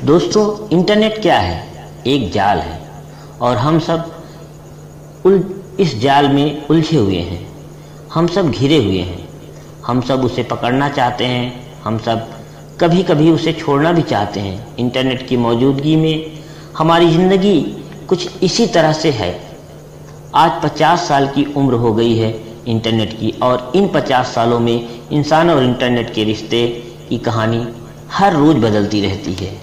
दोस्तों, इंटरनेट क्या है? एक जाल है और हम सब इस जाल में उलझे हुए हैं। हम सब घिरे हुए हैं। हम सब उसे पकड़ना चाहते हैं। हम सब कभी कभी उसे छोड़ना भी चाहते हैं। इंटरनेट की मौजूदगी में हमारी ज़िंदगी कुछ इसी तरह से है। आज 50 साल की उम्र हो गई है इंटरनेट की, और इन 50 सालों में इंसान और इंटरनेट के रिश्ते की कहानी हर रोज़ बदलती रहती है।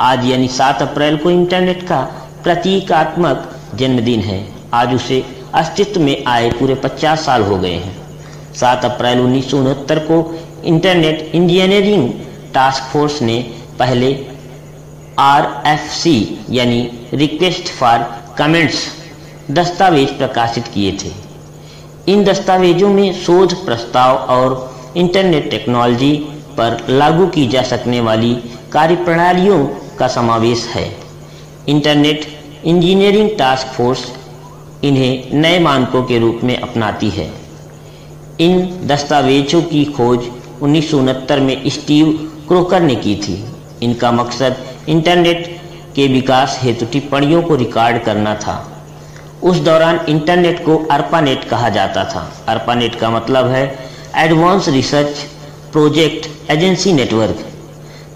आज यानी 7 अप्रैल को इंटरनेट का प्रतीकात्मक जन्मदिन है। आज उसे अस्तित्व में आए पूरे 50 साल हो गए हैं। 7 अप्रैल 1969 को इंटरनेट इंजीनियरिंग टास्क फोर्स ने पहले RFC यानी रिक्वेस्ट फॉर कमेंट्स दस्तावेज प्रकाशित किए थे। इन दस्तावेजों में शोध प्रस्ताव और इंटरनेट टेक्नोलॉजी पर लागू की जा सकने वाली कार्यप्रणालियों का समावेश है। इंटरनेट इंजीनियरिंग टास्क फोर्स इन्हें नए मानकों के रूप में अपनाती है। इन दस्तावेजों की खोज 1969 में स्टीव क्रोकर ने की थी। इनका मकसद इंटरनेट के विकास हेतु टिप्पणियों को रिकॉर्ड करना था। उस दौरान इंटरनेट को ARPANET कहा जाता था। ARPANET का मतलब है advance research project agency network.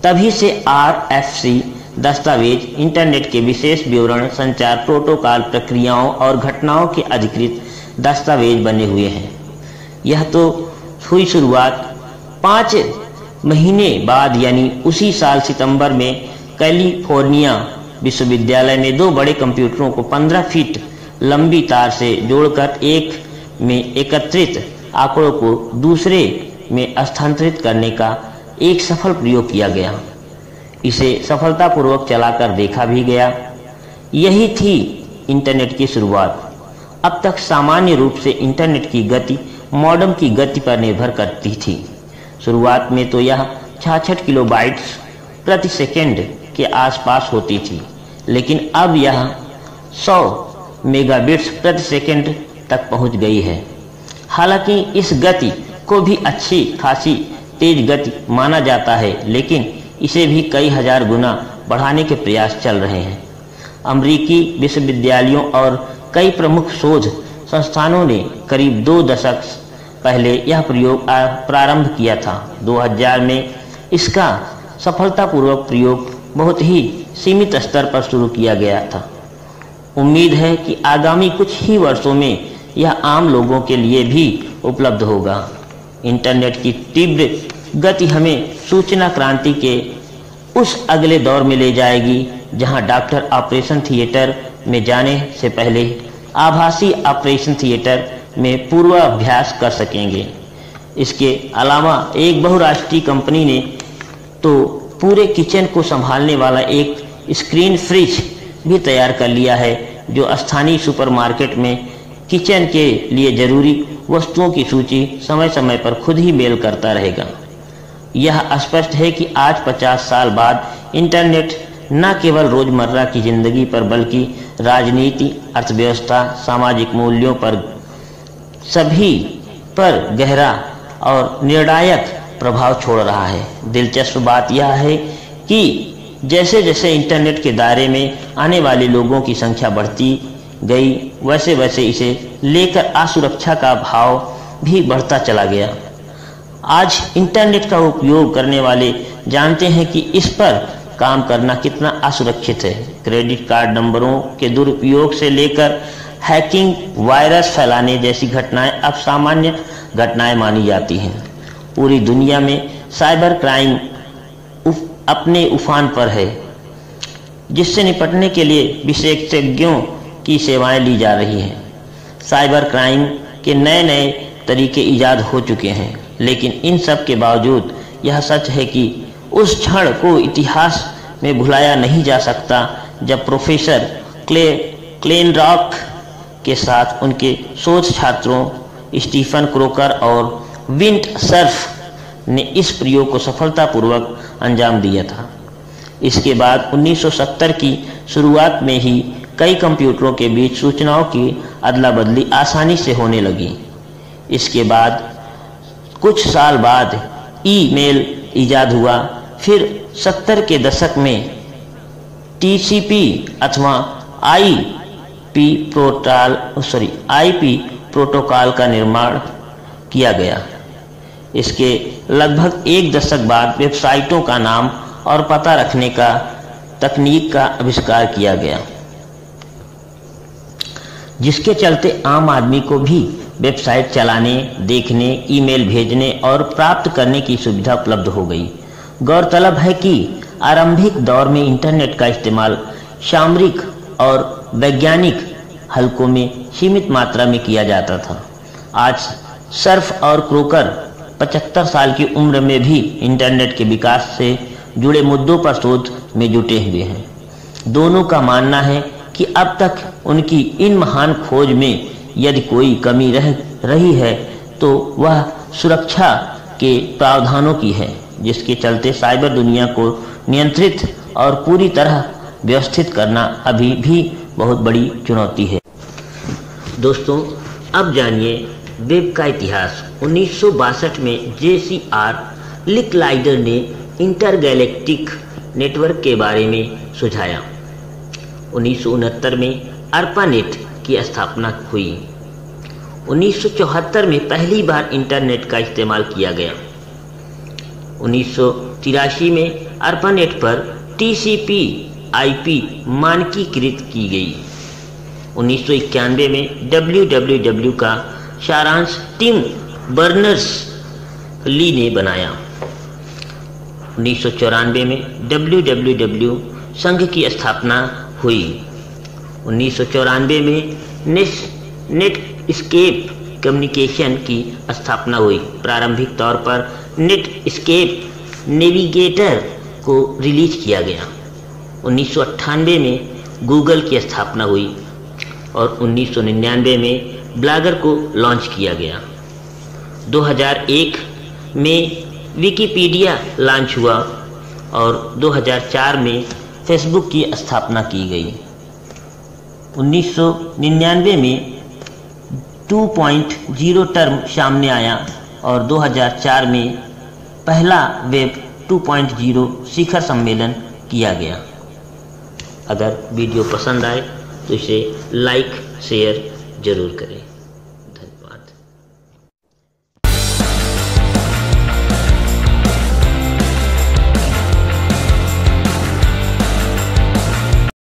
तभी से RFC दस्तावेज इंटरनेट के विशेष विवरण, संचार प्रोटोकॉल, प्रक्रियाओं और घटनाओं के अधिकृत दस्तावेज बने हुए हैं। यह तो हुई शुरुआत। 5 महीने बाद यानी उसी साल सितंबर में कैलिफोर्निया विश्वविद्यालय में 2 बड़े कंप्यूटरों को 15 फीट लंबी तार से जोड़कर एक में एकत्रित आंकड़ों को दूसरे में स्थानांतरित करने का एक सफल प्रयोग किया गया। इसे सफलतापूर्वक चलाकर देखा भी गया। यही थी इंटरनेट की शुरुआत। अब तक सामान्य रूप से इंटरनेट की गति मॉडेम की गति पर निर्भर करती थी। शुरुआत में तो यह 66 किलोबाइट्स प्रति सेकंड के आसपास होती थी, लेकिन अब यह 100 मेगाबिट्स प्रति सेकंड तक पहुंच गई है। हालांकि इस गति को भी अच्छी खासी तेज गति माना जाता है, लेकिन इसे भी कई हजार गुना बढ़ाने के प्रयास चल रहे हैं। अमेरिकी विश्वविद्यालयों और कई प्रमुख शोध संस्थानों ने करीब 2 दशक पहले यह प्रयोग प्रारंभ किया था। 2000 में इसका सफलतापूर्वक प्रयोग बहुत ही सीमित स्तर पर शुरू किया गया था। उम्मीद है कि आगामी कुछ ही वर्षों में यह आम लोगों के लिए भी उपलब्ध होगा। इंटरनेट की तीव्र गति हमें सूचना क्रांति के उस अगले दौर में ले जाएगी, जहां डॉक्टर ऑपरेशन थिएटर में जाने से पहले आभासी ऑपरेशन थिएटर में पूर्वाभ्यास कर सकेंगे। इसके अलावा एक बहुराष्ट्रीय कंपनी ने तो पूरे किचन को संभालने वाला एक स्क्रीन फ्रिज भी तैयार कर लिया है, जो स्थानीय सुपरमार्केट में किचन के लिए जरूरी वस्तुओं की सूची समय समय पर खुद ही मेल करता रहेगा। यह स्पष्ट है कि आज 50 साल बाद इंटरनेट न केवल रोजमर्रा की जिंदगी पर बल्कि राजनीति, अर्थव्यवस्था, सामाजिक मूल्यों पर सभी पर गहरा और निर्णायक प्रभाव छोड़ रहा है। दिलचस्प बात यह है कि जैसे जैसे इंटरनेट के दायरे में आने वाले लोगों की संख्या बढ़ती गई, वैसे वैसे इसे लेकर असुरक्षा का भाव भी बढ़ता चला गया। आज इंटरनेट का उपयोग करने वाले जानते हैं कि इस पर काम करना कितना असुरक्षित है। क्रेडिट कार्ड नंबरों के दुरुपयोग से लेकर हैकिंग, वायरस फैलाने जैसी घटनाएं अब सामान्य घटनाएं मानी जाती हैं। पूरी दुनिया में साइबर क्राइम अपने उफान पर है, जिससे निपटने के लिए विशेषज्ञों की सेवाएं ली जा रही हैं। साइबर क्राइम के नए नए तरीके ईजाद हो चुके हैं, लेकिन इन सब के बावजूद यह सच है कि उस क्षण को इतिहास में भुलाया नहीं जा सकता जब प्रोफेसर क्लेनरॉक के साथ उनके शोध छात्रों स्टीफन क्रोकर और विंट सर्फ ने इस प्रयोग को सफलतापूर्वक अंजाम दिया था। इसके बाद 1970 की शुरुआत में ही कई कंप्यूटरों के बीच सूचनाओं की अदला बदली आसानी से होने लगी। इसके बाद कुछ साल बाद ईमेल ईजाद हुआ। फिर 70 के दशक में TCP अथवा IP प्रोटोकॉल का निर्माण किया गया। इसके लगभग एक दशक बाद वेबसाइटों का नाम और पता रखने का तकनीक का आविष्कार किया गया, जिसके चलते आम आदमी को भी वेबसाइट चलाने, देखने, ईमेल भेजने और प्राप्त करने की सुविधा उपलब्ध हो गई। गौरतलब है कि आरंभिक दौर में इंटरनेट का इस्तेमाल सामरिक और वैज्ञानिक हलकों में सीमित मात्रा में किया जाता था। आज सर्फ और क्रोकर 75 साल की उम्र में भी इंटरनेट के विकास से जुड़े मुद्दों पर शोध में जुटे हुए हैं। दोनों का मानना है कि अब तक उनकी इन महान खोज में यदि कोई कमी रही है तो वह सुरक्षा के प्रावधानों की है, जिसके चलते साइबर दुनिया को नियंत्रित और पूरी तरह व्यवस्थित करना अभी भी बहुत बड़ी चुनौती है। दोस्तों, अब जानिए वेब का इतिहास। 1962 में JCR लिकलाइडर ने इंटरगैलेक्टिक नेटवर्क के बारे में सुझाया। 1969 में ARPANET की स्थापना हुई। 1974 में पहली बार इंटरनेट का इस्तेमाल किया गया। 1983 में ARPANET पर TCP/IP मानकीकृत की गई। 1991 में www का सारांश टिम बर्नर्स-ली ने बनाया। 1994 में www संघ की स्थापना हुई। 1994 में नेटस्केप कम्युनिकेशन की स्थापना हुई। प्रारंभिक तौर पर नेटस्केप नेविगेटर को रिलीज किया गया। 1998 में गूगल की स्थापना हुई और 1999 में ब्लॉगर को लॉन्च किया गया। 2001 में विकिपीडिया लॉन्च हुआ और 2004 में फेसबुक की स्थापना की गई। 1999 में 2.0 टर्म सामने आया और 2004 में पहला वेब 2.0 शिखर सम्मेलन किया गया। अगर वीडियो पसंद आए तो इसे लाइक शेयर जरूर करें।